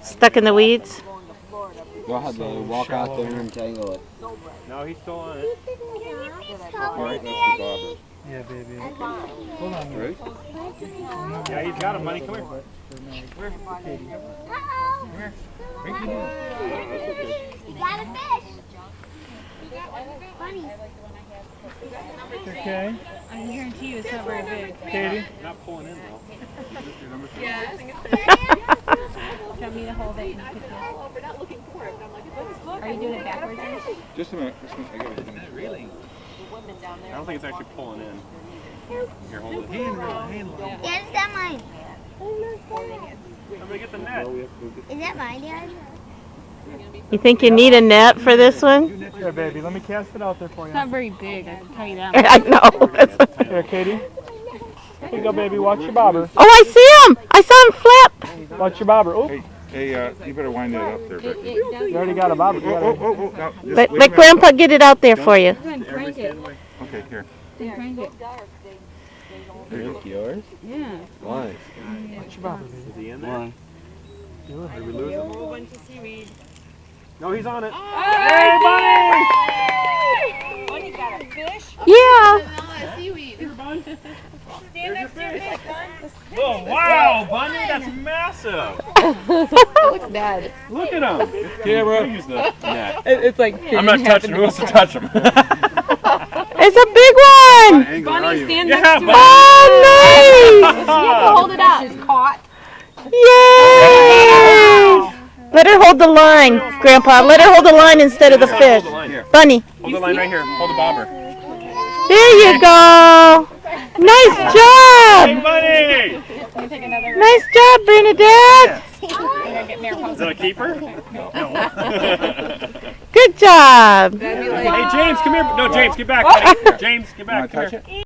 Stuck in the weeds? We'll have to walk out there and tangle it. No, he's still on it. Alright, that's the bobber. Yeah, baby. Hold on. Right? Yeah, he's got him, buddy. Come here. You got a fish. Funny. Okay. I can guarantee you it's not very big. Katie? Not pulling in, though. Yeah, I think it's Do you want me to hold it and you pick it up? Are you doing it backwards? Just a minute. I gotta finish. Really? I don't think it's actually pulling in. Here, hold it. Yeah, is that mine? Somebody get the net. Is that mine, Dad? You think you need a net for this one? Here, baby. Let me cast it out there for you. It's not very big, I can tell you that. I know. Here, Katie. Here you go, baby. Watch your bobber. Oh, I see him! I saw him flip! Watch your bobber. Oh, Hey, you better wind that up there, Becky. you already got a bobber. You gotta- No, just Let wait a minute. Grandpa get it out there for you. Go ahead and crank it. Okay, here. Crank it. Yours? Yeah. Why? Watch your bobber, baby. Is he in there? Why? Did we lose him? No, he's on it. Hey, Bunny got a fish. Yeah. Here's your fish. Oh, wow, Bunny, that's massive. It looks bad. Look at him. Camera. Use the net. It's like I'm not touching him. Who wants to touch him? It's a big one! Angle, are Bunny, you? stand Yeah, next to it. Oh, nice! You have to hold it up. She's caught. Yay! Let her hold the line, Grandpa. Let her hold the line instead of the fish. Hold the line. Here. Bunny. Hold the line right here. Hold the bobber. There you go! Nice job! Hey, Bunny! Nice job, Bernadette! Is that a keeper? No. Good job! Hey, James, come here. No, James, get back, buddy. James, get back. Wanna Come touch here. it?